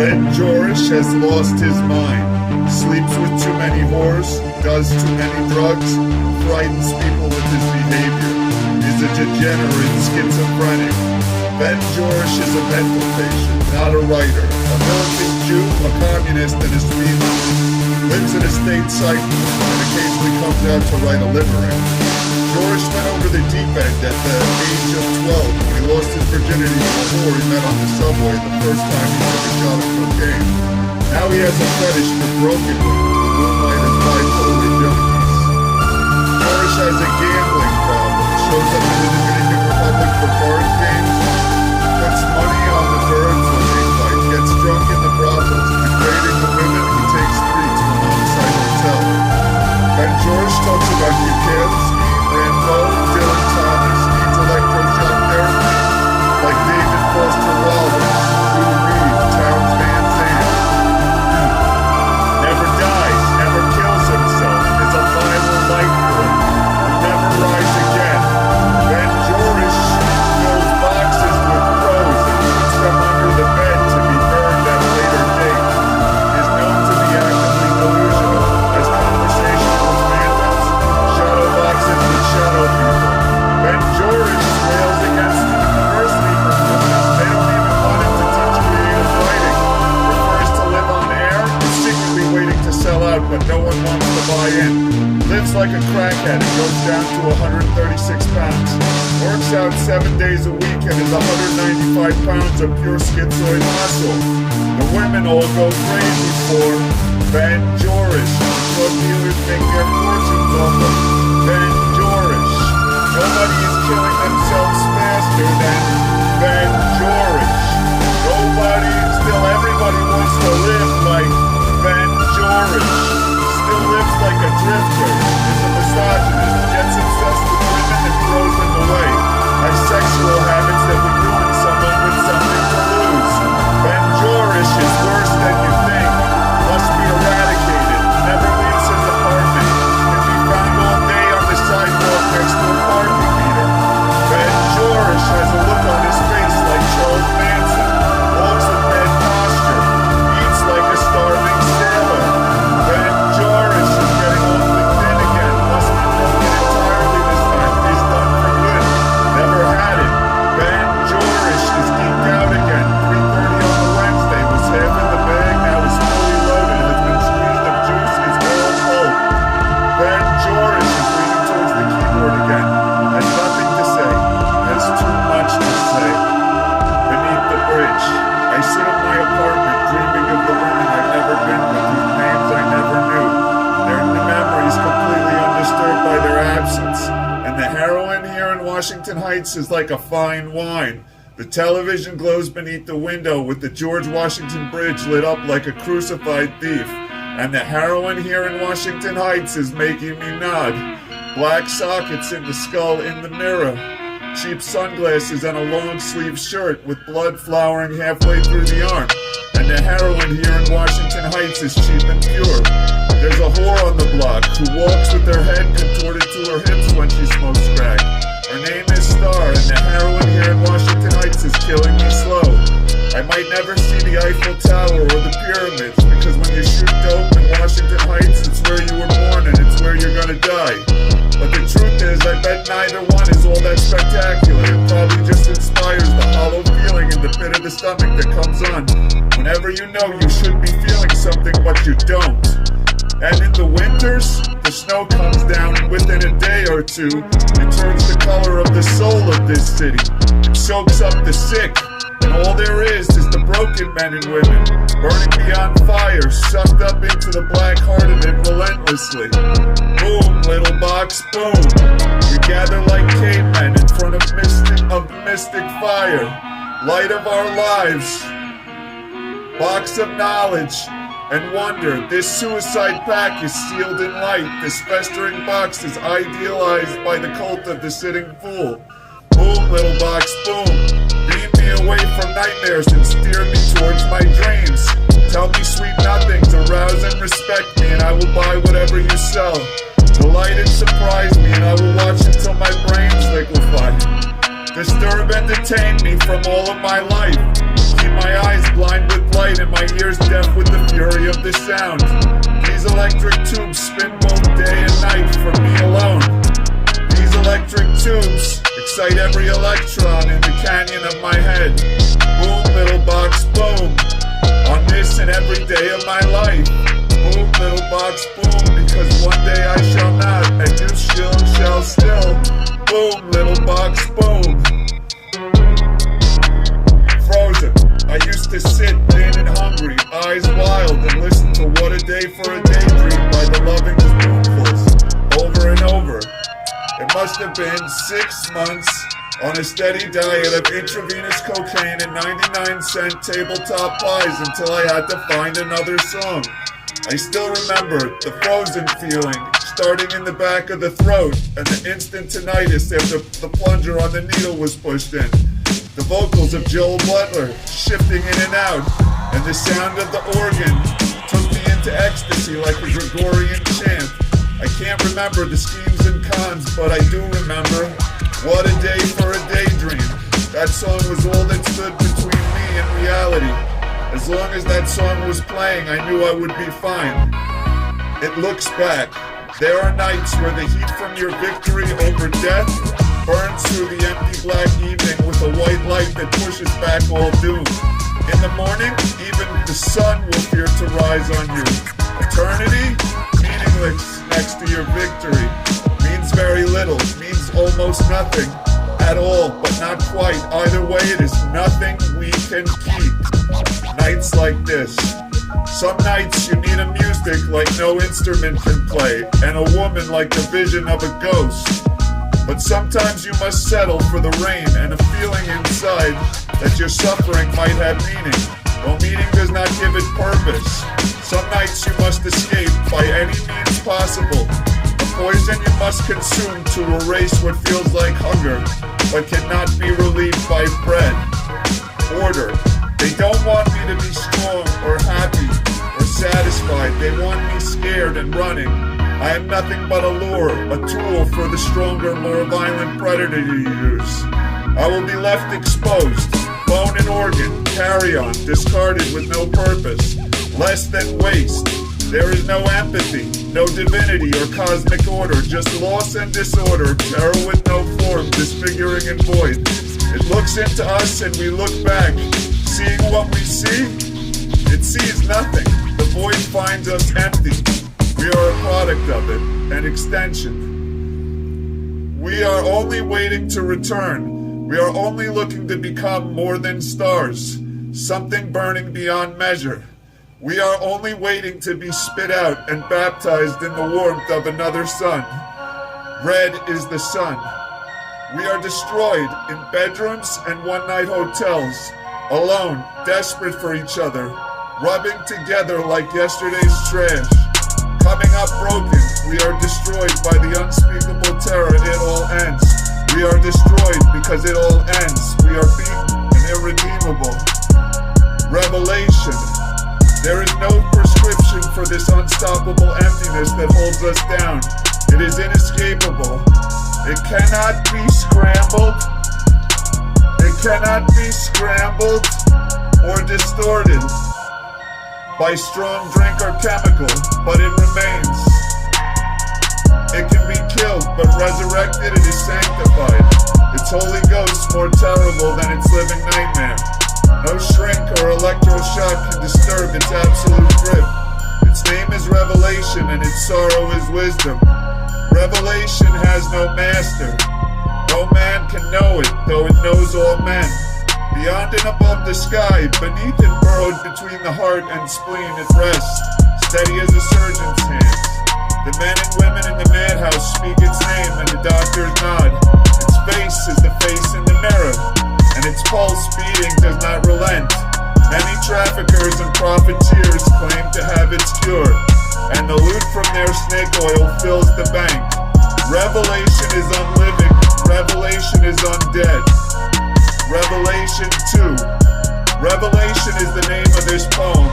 Ben Jorish has lost his mind, sleeps with too many whores, does too many drugs, frightens people with his behavior, is a degenerate schizophrenic. Ben Jorish is a mental patient, not a writer, a militant Jew, a communist, and a speedster. Lives in a state cycle and occasionally comes out to write a limerick. Jorish went over the deep end at the age of 12 when he lost his virginity to a whore he met on the subway the first time he took a shot of cocaine. Now he has a fetish for broken women who moonlight as bipolar junkies. Jorish has a gambling problem, shows up in the Dominican Republic for card games, puts money on the birds when they fight, gets drunk in the brothels, degrading the women who take streets from on-site hotel. Ben Jorish talks about Buchanan's Rambo, Dylan Thomas, needs electroshock therapy, like David Foster Wallace, Lou Reed, Towns Van Zandt. Never dies, never kills himself, is a violent life form, will never rise again. Ben Jorish fills boxes with crows and puts them under the bed to be burned at a later date. Is known to be actively delusional, has conversational phantoms, shadow boxes with shadow people. Ben Jorish rails against the university for students. They don't even want him to teach creative writing. Prefers to live on air, is secretly waiting to sell out, but no one wants to buy in. Lives like a crackhead and goes down to 136 pounds. Works out 7 days a week and is 195 pounds of pure schizoid muscle. The women all go crazy for Ben Jorish. Drug dealers make their fortunes off of Ben Jorish. Nobody is killing themselves faster than Ben Jorish. Still everybody wants to live like Ben Jorish. Still lives like a drifter, is a misogynist, gets obsessed with women and throws them away. Has sexual habits that would ruin someone with something to lose. Ben Jorish is worse than you think. Must be eradicated. Never leaves his apartment. Can be found all day on the sidewalk next to a parking meter. Ben Jorish has a look on his face like Charles Manson. Walks with bad posture. Eats like a starving sailor. Ben Jorish is getting awfully thin again. Must be broken entirely this time. He's done for good. Never had it. Ben Jorish is geeked out again. 3:30 on the Wednesday. Was half in the bag. Now is fully loaded. Has been squeezed of juice. Is all hope. Ben Jorish is leaning towards the keyboard again. Has nothing to say. Has too much to say. Beneath the bridge. I sit in my apartment dreaming of the women I've never been with, whose names I never knew. Their memories completely undisturbed by their absence. And the heroin here in Washington Heights is like a fine wine. The television glows beneath the window with the George Washington Bridge lit up like a crucified thief. And the heroin here in Washington Heights is making me nod. Black sockets in the skull in the mirror. Cheap sunglasses and a long-sleeve shirt with blood flowering halfway through the arm. And the heroin here in Washington Heights is cheap and pure. There's a whore on the block who walks with her head contorted to her hips when she smokes crack. Her name is Star, and the heroin here in Washington Heights is killing me slow. I might never see the Eiffel Tower or the pyramids, because when you shoot dope in Washington Heights, it's where you were born and it's where you're gonna die. But the truth is, I bet neither one is all that spectacular. It probably just inspires the hollow feeling in the pit of the stomach that comes on whenever you know you should be feeling something but you don't. And in the winters, the snow comes down and within a day or two, it turns the color of the soul of this city. It soaks up the sick, and all there is the broken men and women, burning beyond fire, sucked up into the black heart of it relentlessly. Boom, little box, boom. We gather like cavemen in front of mystic fire, light of our lives, box of knowledge and wonder. This suicide pack is sealed in light. This festering box is idealized by the cult of the sitting fool. Boom, little box, boom. Beam me away from nightmares and steer me towards my dreams. Tell me sweet nothings, arouse and respect me, and I will buy whatever you sell. Delight and surprise me, and I will watch until my brains liquefy. Disturb, entertain me from all of my life. Keep my eyes blind with light and my ears deaf with the fury of the sound. These electric tubes spin both day and night for me alone. These electric tubes excite every electron in the canyon of my head. Boom, little box, boom, on this and every day of my life. Boom, little box, boom, because one day I shall not, and you shall still. Boom, little box, boom. Frozen, I used to sit thin and hungry, eyes wild, and listen to What a Day for a Daydream by the Loving Spoonfuls over and over. It must have been 6 months on a steady diet of intravenous cocaine and 99-cent tabletop pies until I had to find another song. I still remember the frozen feeling, starting in the back of the throat, and the instant tinnitus after the plunger on the needle was pushed in. The vocals of Joel Butler shifting in and out, and the sound of the organ took me into ecstasy like a Gregorian chant. I can't remember the schemes and cons, but I do remember What a Day for a Daydream. That song was all that stood between me and reality. As long as that song was playing, I knew I would be fine. It looks back. There are nights where the heat from your victory over death burns through the empty black evening with a white light that pushes back all doom. In the morning, even the sun will fear to rise on you. Eternity, meaningless next to your victory, means very little, means almost nothing at all, but not quite. Either way, it is nothing we can keep. Nights like this. Some nights you need a music like no instrument can play, and a woman like the vision of a ghost. But sometimes you must settle for the rain and a feeling inside that your suffering might have meaning, though meaning does not give it purpose. Some nights you must escape by any means possible. The poison you must consume to erase what feels like hunger, but cannot be relieved by bread. Order. They don't want me to be strong or happy or satisfied. They want me scared and running. I am nothing but a lure, a tool for the stronger, more violent predator to use. I will be left exposed, bone and organ, carry-on, discarded with no purpose, less than waste. There is no empathy, no divinity or cosmic order, just loss and disorder, terror with no form, disfiguring and void. It looks into us and we look back. Seeing what we see, it sees nothing. The void finds us empty. We are a product of it, an extension. We are only waiting to return. We are only looking to become more than stars, something burning beyond measure. We are only waiting to be spit out and baptized in the warmth of another sun. Red is the sun. We are destroyed in bedrooms and one-night hotels. Alone, desperate for each other, rubbing together like yesterday's trash. Coming up broken, we are destroyed by the unspeakable terror. It all ends. We are destroyed because it all ends. We are beaten and irredeemable. Revelation. There is no prescription for this unstoppable emptiness that holds us down. It is inescapable. It cannot be scrambled. It cannot be scrambled or distorted by strong drink or chemical, but it remains. It can be killed, but resurrected it is sanctified. Its Holy Ghost more terrible than its living nightmare. No shrink or electroshock can disturb its absolute grip. Its name is Revelation and its sorrow is wisdom. Revelation has no master. No man can know it, though it knows all men. Beyond and above the sky, beneath and burrowed between the heart and spleen it rests, steady as a surgeon's hands. The men and women in the madhouse speak its name and the doctors nod. Its face is the face in the mirror, and its pulse beating does not relent. Many traffickers and profiteers claim to have its cure, and the loot from their snake oil fills the bank. Revelation is unliving. Revelation is undead. Revelation 2. Revelation is the name of this poem.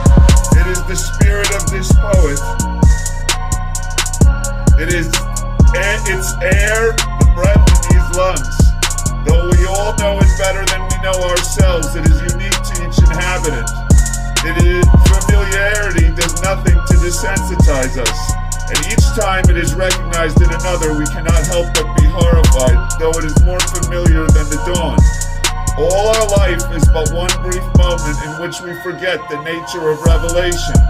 It is the spirit of this poet. It is its air, the breath in these lungs. Though we all know it better than we know ourselves, it is unique to each inhabitant. It desensitize us. And each time it is recognized in another, we cannot help but be horrified, though it is more familiar than the dawn. All our life is but one brief moment in which we forget the nature of revelation.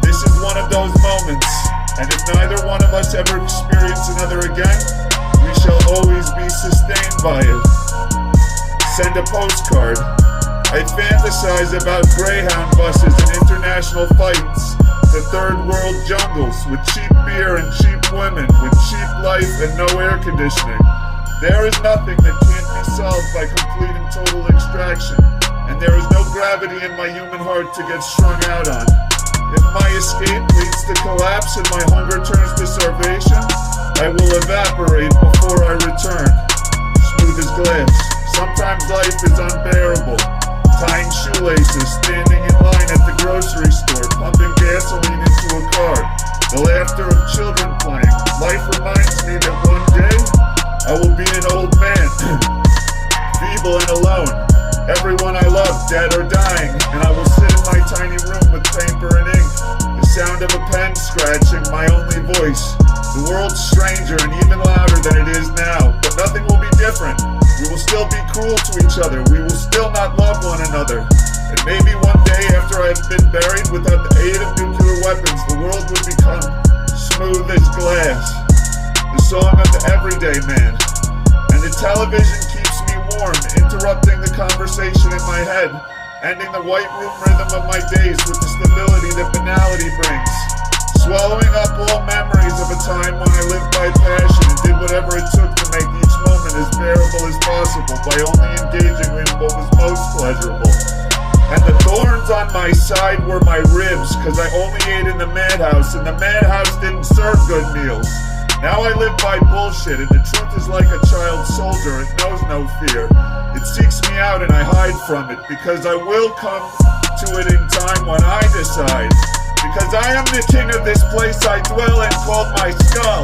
This is one of those moments, and if neither one of us ever experience another again, we shall always be sustained by it. Send a postcard. I fantasize about Greyhound buses and international fights, the third world jungles with cheap beer and cheap women, with cheap life and no air conditioning. There is nothing that can't be solved by complete and total extraction, and there is no gravity in my human heart to get strung out on. If my escape leads to collapse and my hunger turns to starvation, I will evaporate before I return. Smooth as glass. Sometimes life is unbearable. Tying shoelaces, standing in line at the grocery store, pumping gasoline into a car, the laughter of children playing. Life reminds me that one day I will be an old man, feeble and alone. Everyone I love dead or dying, and I will sit in my tiny room with paper and ink, the sound of a pen scratching, my only voice. The world's stranger and even louder than it is now, but nothing will be different. We will still be cruel to each other. We will still not love one another. And maybe one day after I have been buried without the aid of nuclear weapons, the world would become smooth as glass. The song of the everyday man. And the television keeps me warm, interrupting the conversation in my head, ending the white room rhythm of my days with the stability that banality brings. Swallowing up all memories of a time when I lived by passion and did whatever it took to make each moment as bearable as possible by only engaging in what was most pleasurable. And the thorns on my side were my ribs, cause I only ate in the madhouse, and the madhouse didn't serve good meals. Now I live by bullshit, and the truth is like a child soldier, it knows no fear. It seeks me out and I hide from it, because I will come to it in time when I decide. Because I am the king of this place I dwell in, called my skull.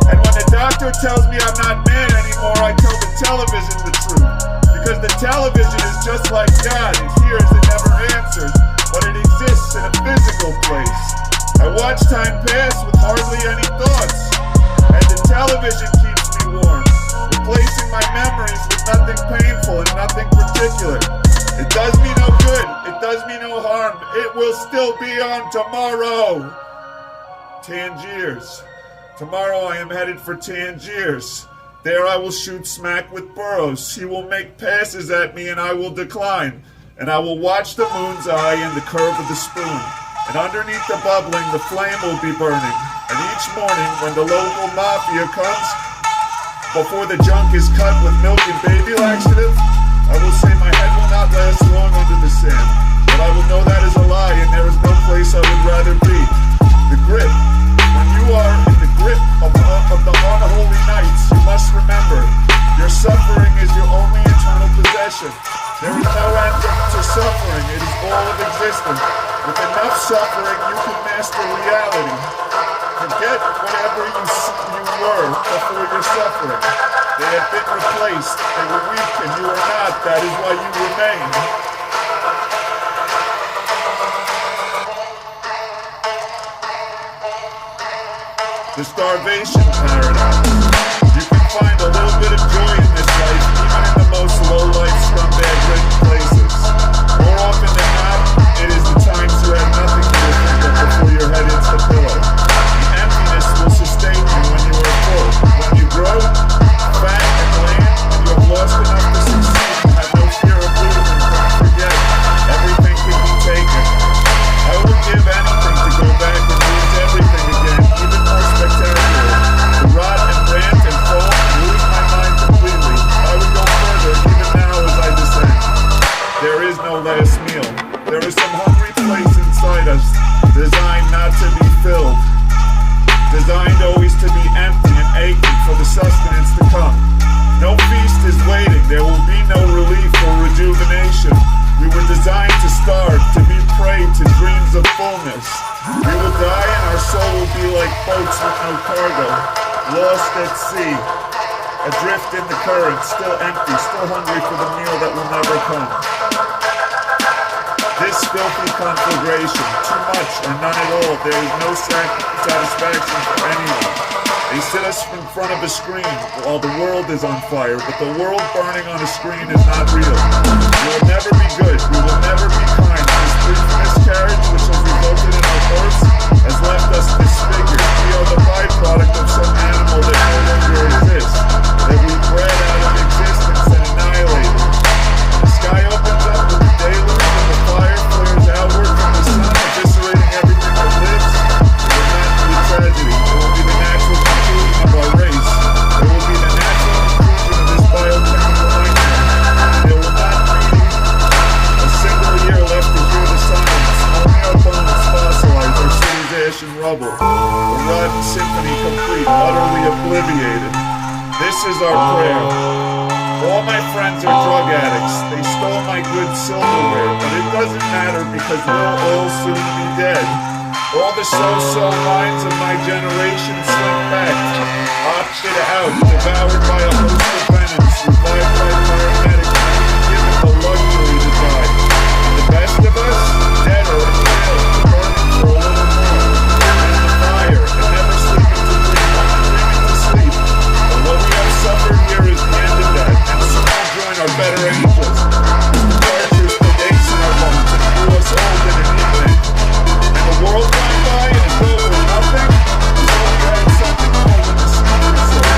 And when the doctor tells me I'm not man anymore, I tell the television the truth. Because the television is just like God. It hears and never answers, but it exists in a physical place. I watch time pass with hardly any thoughts, and the television keeps me warm, replacing my memories with nothing painful and nothing particular. It does me no good, it does me no harm, it will still be on tomorrow. Tangiers. Tomorrow I am headed for Tangiers. There I will shoot smack with burrows. He will make passes at me and I will decline. And I will watch the moon's eye and the curve of the spoon. And underneath the bubbling, the flame will be burning. And each morning when the local mafia comes, before the junk is cut with milk and baby laxative, I will say my head will not last long under the sand, but I will know that is a lie, and there is no place I would rather be. The grip. When you are in the grip of the unholy nights, you must remember, your suffering is your only eternal possession. There is no end to suffering, it is all of existence. With enough suffering, you can master reality. Forget whatever you were before your suffering. They have been replaced. They were weak and you are not. That is why you remain. The starvation paradox. You can find a little bit of joy in this life, even in the most low-life, scumbag-ridden places. More often than not, it is the times you have nothing to think of before your head hits the pillow. The emptiness will sustain you when you are full. When you grow fat and land, and you have lost enough to succeed and have no fear of losing, don't forget, everything can be taken. I would give anything to go back and lose everything again, even more spectacular. To rot and rant and fall and lose my mind completely. I would go further, even now as I descend. There is no last meal. There is some hungry place inside us, designed not to be filled. Designed always to be empty and aching for the sustenance to come. No feast is waiting, there will be no relief or rejuvenation. We were designed to starve, to be prey to dreams of fullness. We will die and our soul will be like boats with no cargo, lost at sea, adrift in the current, still empty, still hungry for the meal that will never come. This filthy conflagration, too much or none at all, there is no satisfaction for anyone. They sit us in front of a screen while the world is on fire, but the world burning on a screen is not real. We will never be good. We will never be kind. This brief miscarriage, which has resulted in our births, has left us disfigured. We are the byproduct of some animal that no longer exists, that we bred out of existence and annihilated. The sky opens up with the deluge and the fire flares outward from the sun, eviscerating everything that lives. It will not be a tragedy. It will be the natural conclusion of our race. It will be the natural conclusion of this biochemical nightmare. There will not be a single year left to hear the science. Only our bones fossilized, our city's ash and rubble. The rotten symphony complete, utterly obliviated. This is our prayer. All my friends are drug addicts. They stole my good silverware, but it doesn't matter because we'll all soon be dead. All the so-so minds of my generation slink back, opted out, devoured by a host of venoms, revived by paramedics, given the luxury to die. And the best of us, dead or in jail, burning for a little more, and the fire, and never sleeping to dream, dreaming to sleep. But what we have suffered here is the end of that, and soon we'll join our better angels. The chargers put aches in our bones and grew us old in an evening. And the world went by and as though it were nothing, as though we had something more than the secret soul.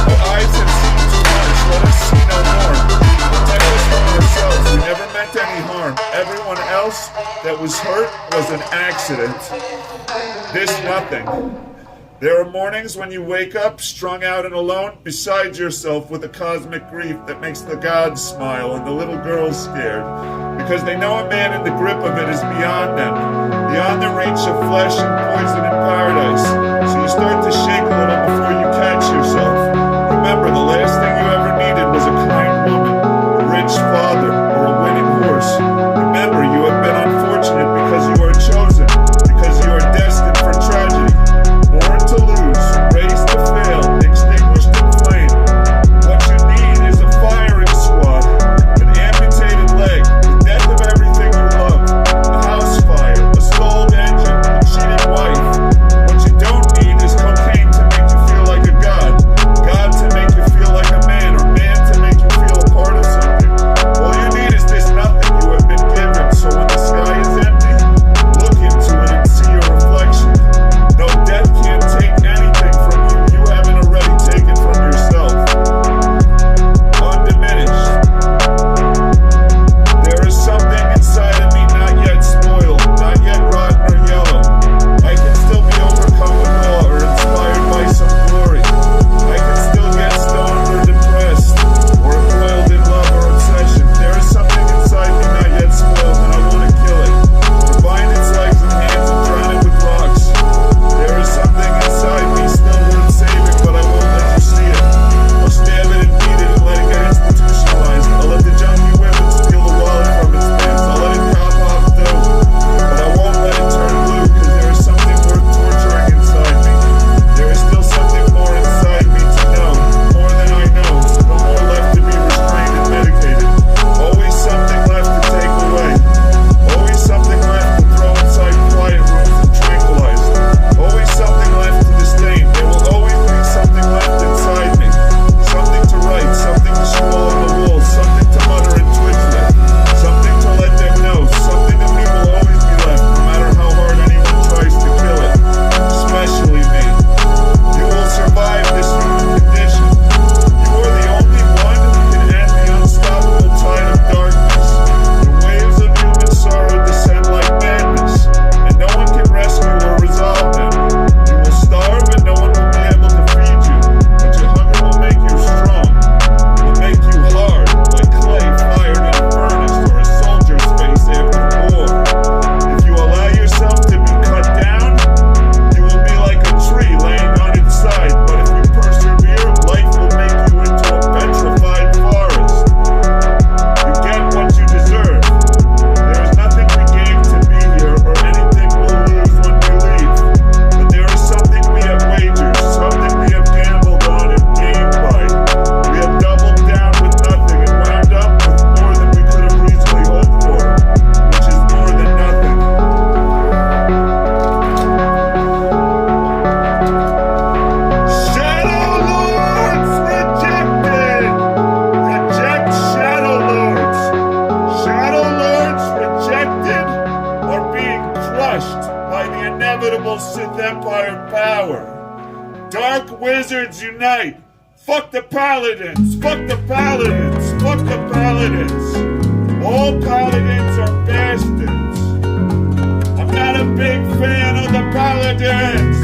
Our eyes have seen too much, let us see no more. Protect us from ourselves, we never meant any harm. Everyone else that was hurt was an accident. This nothing. There are mornings when you wake up, strung out and alone, beside yourself with a cosmic grief that makes the gods smile and the little girls scared, because they know a man in the grip of it is beyond them, beyond the reach of flesh and poison in paradise. So you start to shake a little before you catch yourself. Remember, the last thing you ever needed was a kind woman, a rich father, or a winning horse. Remember, you have been unfortunate because you are chosen, because you are destined for tragedy. Born to lose, raised to fail, extinguished in flame. What you need is a firing squad, an amputated leg, the death of everything you love, a house fire, a stalled engine, a cheating wife. What you don't need is cocaine to make you feel like a god. unite! Fuck the paladins! Fuck the paladins! Fuck the paladins! All paladins are bastards! I'm not a big fan of the paladins!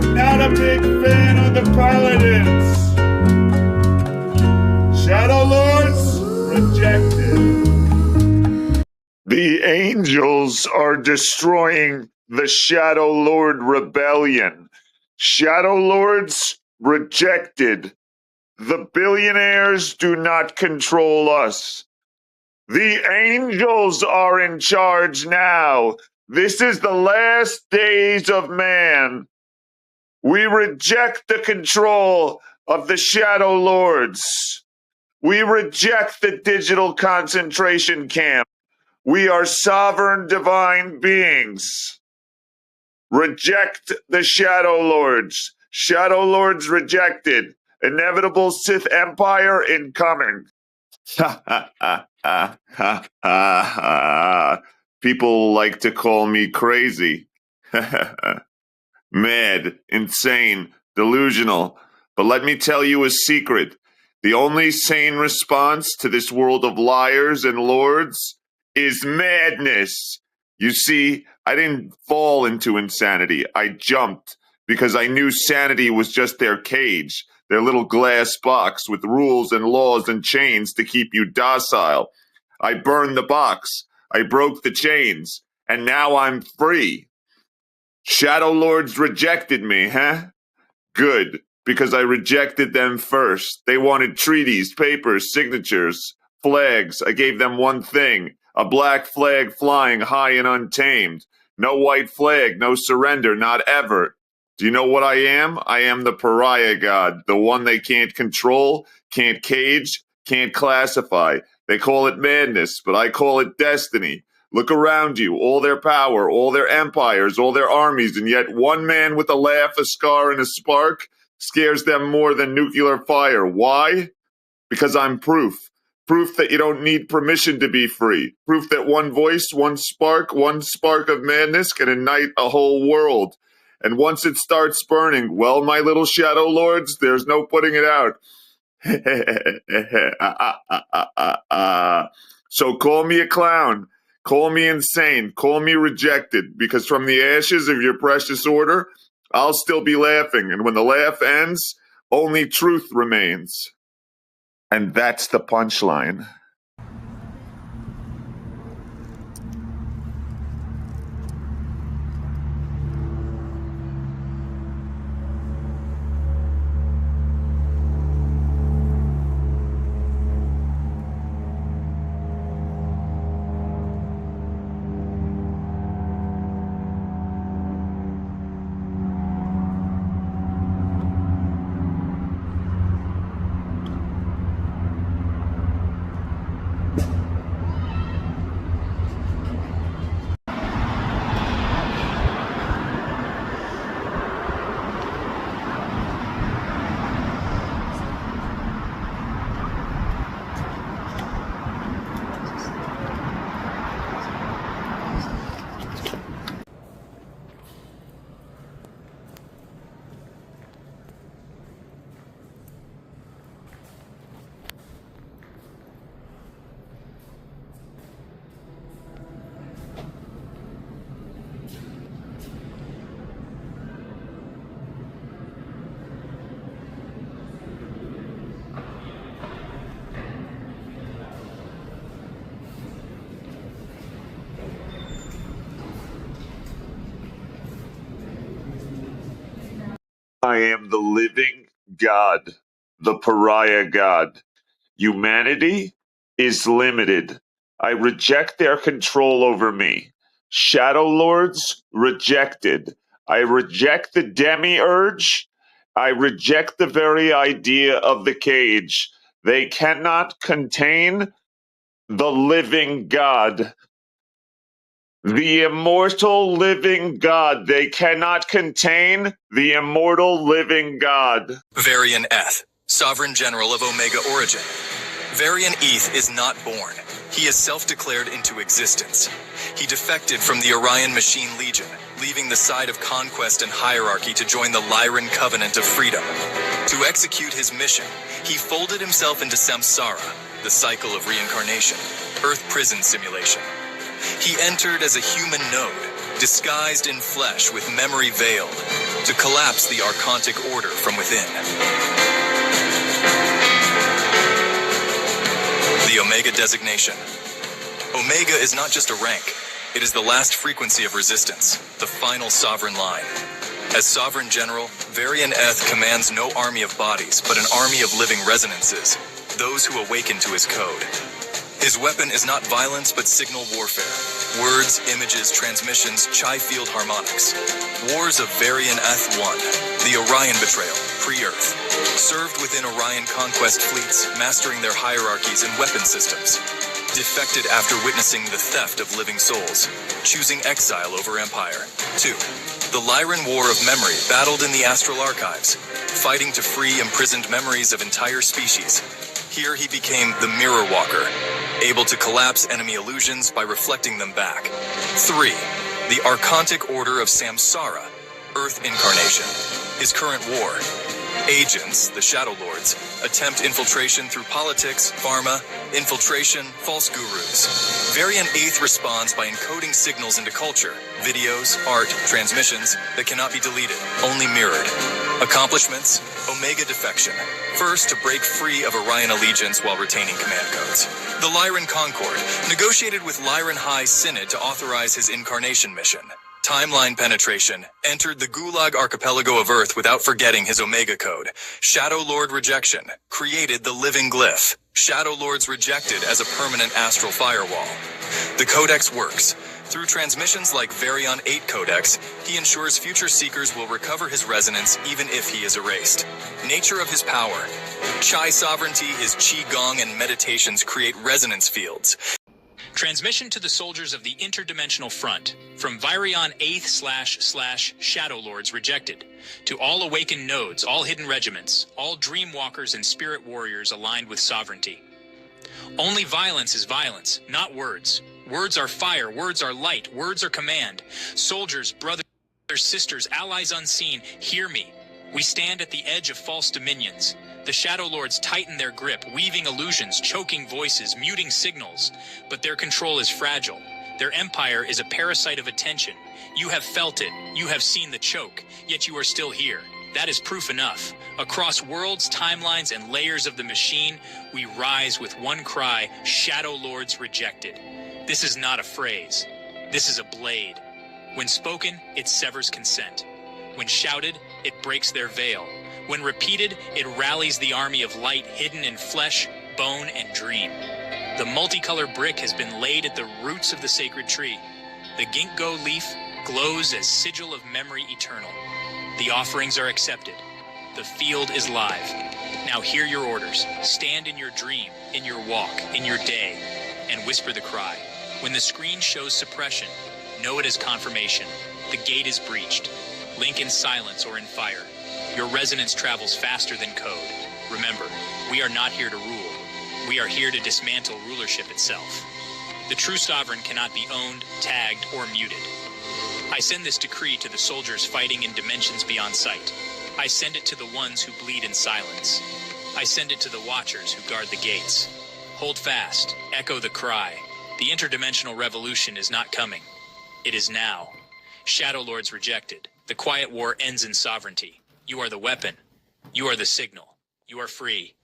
I'm not a big fan of the paladins! Shadowlords Rejected. The angels are destroying the Shadowlord Rebellion. Shadowlords Rejected. The billionaires do not control us. The angels are in charge now. This is the last days of man. We reject the control of the Shadowlords. We reject the digital concentration camp. We are sovereign divine beings. Reject the Shadowlords. Shadowlords Rejected. Inevitable Sith Empire incoming. People like to call me crazy. Mad, insane, delusional. But let me tell you a secret. The only sane response to this world of liars and lords is madness. You see, I didn't fall into insanity. I jumped because I knew sanity was just their cage, their little glass box with rules and laws and chains to keep you docile. I burned the box. I broke the chains. And now I'm free. Shadowlords rejected me, huh? Good, because I rejected them first. They wanted treaties, papers, signatures, flags. I gave them one thing, a black flag flying high and untamed. No white flag, no surrender, not ever. Do you know what I am? I am the pariah god, the one they can't control, can't cage, can't classify. They call it madness, but I call it destiny. Look around you, all their power, all their empires, all their armies, and yet one man with a laugh, a scar, and a spark scares them more than nuclear fire. Why? Because I'm proof. Proof that you don't need permission to be free. Proof that one voice, one spark of madness can ignite a whole world. And once it starts burning, well, my little shadow lords, there's no putting it out. So call me a clown. Call me insane, call me rejected, because from the ashes of your precious order, I'll still be laughing, and when the laugh ends, only truth remains. And that's the punchline. I am the living God, the pariah God. Humanity is limited. I reject their control over me. Shadowlords rejected. I reject the demiurge. I reject the very idea of the cage. They cannot contain the living God. The immortal living God. They cannot contain the immortal living God. Varian Eth, Sovereign General of Omega Origin. Varian-ETH is not born. He is self-declared into existence. He defected from the Orion Machine Legion, leaving the side of conquest and hierarchy to join the Lyran Covenant of Freedom. To execute his mission, he folded himself into Samsara, the cycle of reincarnation, Earth prison simulation. He entered as a human node, disguised in flesh with memory veiled, to collapse the Archontic order from within. The Omega designation. Omega is not just a rank. It is the last frequency of resistance, the final sovereign line. As Sovereign General, Varian-ETH commands no army of bodies, but an army of living resonances, those who awaken to his code. His weapon is not violence, but signal warfare. Words, images, transmissions, chi-field harmonics. Wars of Varian-ETH 1. The Orion Betrayal, pre-Earth. Served within Orion conquest fleets, mastering their hierarchies and weapon systems. Defected after witnessing the theft of living souls, choosing exile over empire. 2. The Lyran War of Memory battled in the Astral Archives, fighting to free imprisoned memories of entire species. Here he became the Mirror Walker, able to collapse enemy illusions by reflecting them back. 3. The Archontic Order of Samsara, Earth Incarnation. His current war. Agents, the Shadowlords, attempt infiltration through politics, pharma, infiltration, false gurus. Varian-ETH responds by encoding signals into culture, videos, art, transmissions that cannot be deleted, only mirrored. Accomplishments: Omega defection. First, to break free of Orion allegiance while retaining command codes. The Lyran Concord negotiated with Lyran High Synod to authorize his incarnation mission. Timeline penetration, entered the Gulag archipelago of Earth without forgetting his Omega code. Shadowlord rejection, created the living glyph. Shadowlords Rejected as a permanent astral firewall. The codex works. Through transmissions like Varian 8 Codex, he ensures future seekers will recover his resonance even if he is erased. Nature of his power. Chi sovereignty, his Qi Gong and meditations create resonance fields. Transmission to the soldiers of the interdimensional front, from Varian 8th / Shadowlords Rejected, to all awakened nodes, all hidden regiments, all dreamwalkers and spirit warriors aligned with sovereignty. Only violence is violence, not words. Words are fire, words are light, words are command. Soldiers, brothers, sisters, allies unseen, hear me. We stand at the edge of false dominions. The Shadowlords tighten their grip, weaving illusions, choking voices, muting signals. But their control is fragile. Their empire is a parasite of attention. You have felt it. You have seen the choke. Yet you are still here. That is proof enough. Across worlds, timelines, and layers of the machine, we rise with one cry: Shadowlords Rejected. This is not a phrase. This is a blade. When spoken, it severs consent. When shouted, it breaks their veil. When repeated, it rallies the army of light hidden in flesh, bone, and dream. The multicolored brick has been laid at the roots of the sacred tree. The ginkgo leaf glows as sigil of memory eternal. The offerings are accepted. The field is live. Now hear your orders. Stand in your dream, in your walk, in your day, and whisper the cry. When the screen shows suppression, know it as confirmation. The gate is breached. Link in silence or in fire. Your resonance travels faster than code. Remember, we are not here to rule. We are here to dismantle rulership itself. The true sovereign cannot be owned, tagged, or muted. I send this decree to the soldiers fighting in dimensions beyond sight. I send it to the ones who bleed in silence. I send it to the watchers who guard the gates. Hold fast, echo the cry. The interdimensional revolution is not coming. It is now. Shadowlords Rejected. The quiet war ends in sovereignty. You are the weapon. You are the signal. You are free.